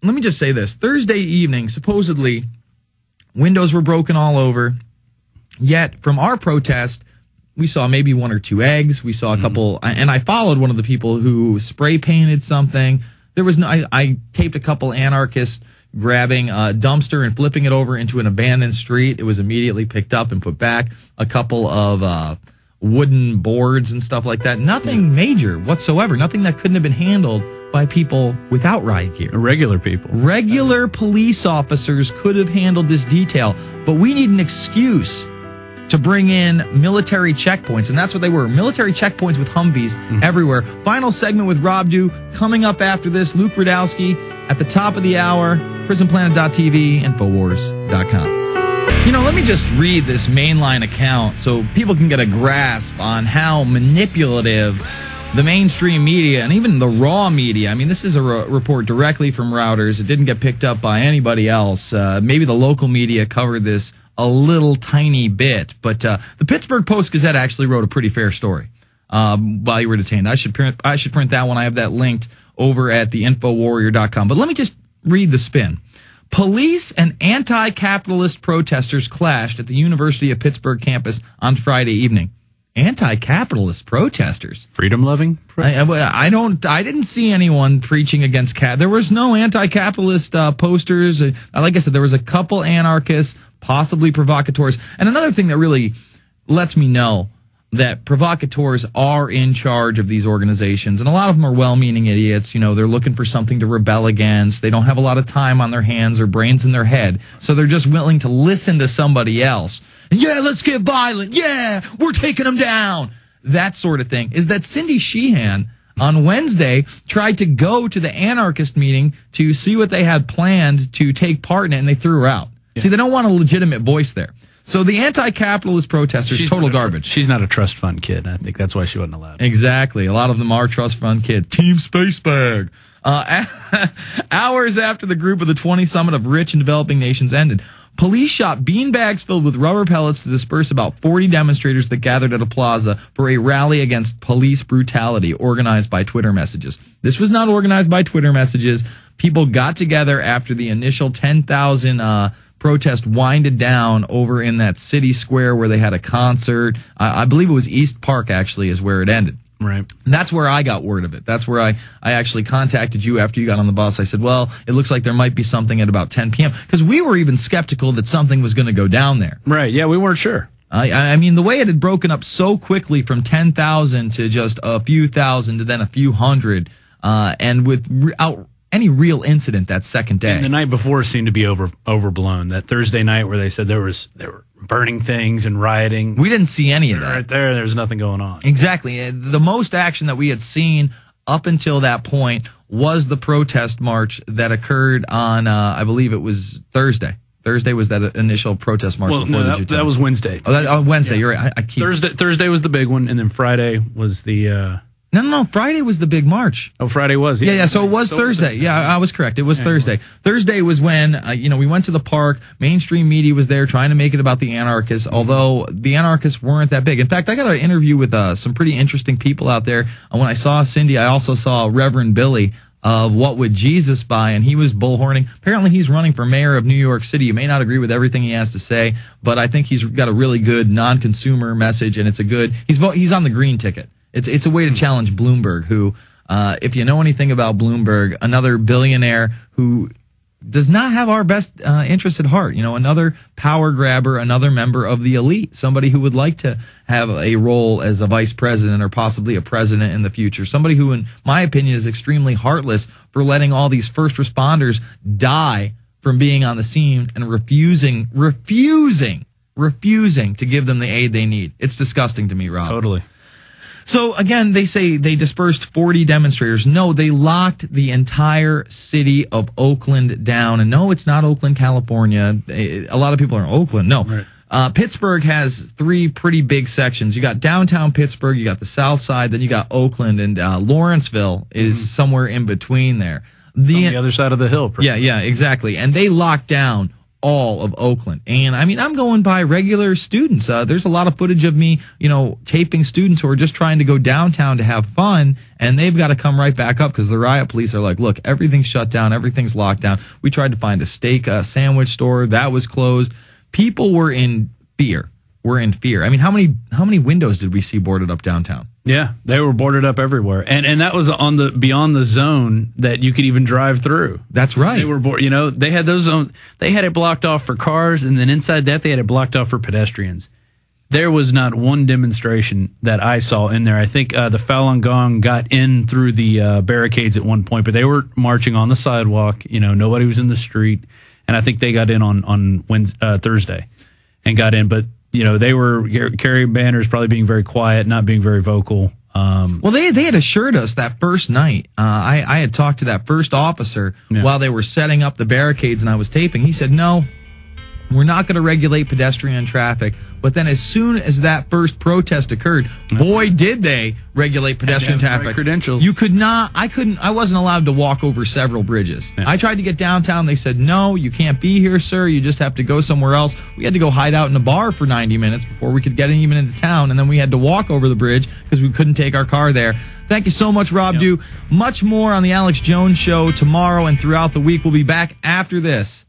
let me just say this. Thursday evening, supposedly, windows were broken all over. Yet, from our protest, we saw maybe 1 or 2 eggs. We saw a couple, and I followed one of the people who spray painted something. There was no, I taped a couple anarchists grabbing a dumpster and flipping it over into an abandoned street. It was immediately picked up and put back. A couple of wooden boards and stuff like that. Nothing major whatsoever. Nothing that couldn't have been handled by people without riot gear. Regular people. Regular police officers could have handled this detail, but we need an excuse to bring in military checkpoints, and that's what they were. Military checkpoints with Humvees everywhere. Final segment with Rob Dew coming up after this. Luke Rudowski at the top of the hour. PrisonPlanet.tv, Infowars.com. You know, let me just read this mainline account so people can get a grasp on how manipulative the mainstream media and even the raw media. I mean, this is a report directly from Reuters. It didn't get picked up by anybody else. Maybe the local media covered this a little tiny bit, but the Pittsburgh Post-Gazette actually wrote a pretty fair story while you were detained. I should print that one. I have that linked over at the Infowarrior.com. But let me just read the spin. Police and anti-capitalist protesters clashed at the University of Pittsburgh campus on Friday evening. Anti-capitalist protesters, freedom-loving. I didn't see anyone preaching against There was no anti-capitalist posters. Like I said, there was a couple anarchists, possibly provocateurs, and another thing that really lets me know that provocateurs are in charge of these organizations, and a lot of them are well-meaning idiots. You know, they're looking for something to rebel against. They don't have a lot of time on their hands or brains in their head, so they're just willing to listen to somebody else. And yeah, let's get violent. Yeah, we're taking them down. That sort of thing. Is that Cindy Sheehan on Wednesday tried to go to the anarchist meeting to see what they had planned to take part in it, and they threw her out. Yeah. See, they don't want a legitimate voice there. So the anti-capitalist protesters, total garbage. She's not a trust fund kid. I think that's why she wasn't allowed. Exactly. A lot of them are trust fund kid. Team Space Bag. Hours after the Group of the 20 Summit of Rich and Developing Nations ended, police shot beanbags filled with rubber pellets to disperse about 40 demonstrators that gathered at a plaza for a rally against police brutality organized by Twitter messages. This was not organized by Twitter messages. People got together after the initial 10,000 protest winded down over in that city square where they had a concert. I believe it was East Park, actually, is where it ended. Right. And that's where I got word of it. That's where I actually contacted you after you got on the bus. I said, well, it looks like there might be something at about 10 p.m. Because we were even skeptical that something was going to go down there. Right. Yeah, we weren't sure. I mean, the way it had broken up so quickly from 10,000 to just a few thousand to then a few hundred, and without any real incident that second day. And the night before seemed to be overblown. That Thursday night where they said they were burning things and rioting. We didn't see any of that. Right there's nothing going on. Exactly. The most action that we had seen up until that point was the protest march that occurred on, I believe it was Thursday. Thursday was that initial protest march before the G20. That was Wednesday. Wednesday. Yeah. You're right. Thursday was the big one, and then Friday was the... No. Friday was the big march. Oh, Friday was. Yeah. So it was Thursday. Yeah, I was correct. It was Thursday. Thursday was when, we went to the park. Mainstream media was there trying to make it about the anarchists, although the anarchists weren't that big. In fact, I got an interview with some pretty interesting people out there. When I saw Cindy, I also saw Reverend Billy of What Would Jesus Buy, and he was bullhorning. Apparently, he's running for mayor of New York City. You may not agree with everything he has to say, but I think he's got a really good non-consumer message, and it's a good. He's on the green ticket. It's a way to challenge Bloomberg, who, if you know anything about Bloomberg, another billionaire who does not have our best interests at heart. Another power grabber, another member of the elite, somebody who would like to have a role as a vice president or possibly a president in the future. Somebody who, in my opinion, is extremely heartless for letting all these first responders die from being on the scene and refusing to give them the aid they need. It's disgusting to me, Rob. Totally. So, again, they say they dispersed 40 demonstrators. No, they locked the entire city of Oakland down. And no, it's not Oakland, California. A lot of people are in Oakland. No. Right. Pittsburgh has 3 pretty big sections. You got downtown Pittsburgh, you got the south side, then you got Oakland, and Lawrenceville is somewhere in between there. On the other side of the hill. Yeah, exactly. And they locked down all of Oakland. And I mean, I'm going by regular students. There's a lot of footage of me, taping students who are just trying to go downtown to have fun, and they've got to come right back up because the riot police are like, look, everything's shut down, everything's locked down. We tried to find a steak sandwich store that was closed. People were in fear. I mean, how many windows did we see boarded up downtown? Yeah, they were boarded up everywhere, and that was on the beyond the zone that you could even drive through. That's right. They were they had those zones. They had it blocked off for cars, and then inside that they had it blocked off for pedestrians. There was not one demonstration that I saw in there. I think the Falun Gong got in through the barricades at one point, but they were marching on the sidewalk. Nobody was in the street, and I think they got in on Thursday, and got in, but. They were carrying banners, probably being very quiet, not being very vocal. Well, they had assured us that first night. I had talked to that first officer while they were setting up the barricades, and I was taping. He said, no, we're not going to regulate pedestrian traffic. But then as soon as that first protest occurred, boy, did they regulate pedestrian traffic. Credentials. You could not, I wasn't allowed to walk over several bridges. Yeah. I tried to get downtown. They said, no, you can't be here, sir. You just have to go somewhere else. We had to go hide out in a bar for 90 minutes before we could get even into town. And then we had to walk over the bridge because we couldn't take our car there. Thank you so much, Rob Dew. Much more on the Alex Jones Show tomorrow and throughout the week. We'll be back after this.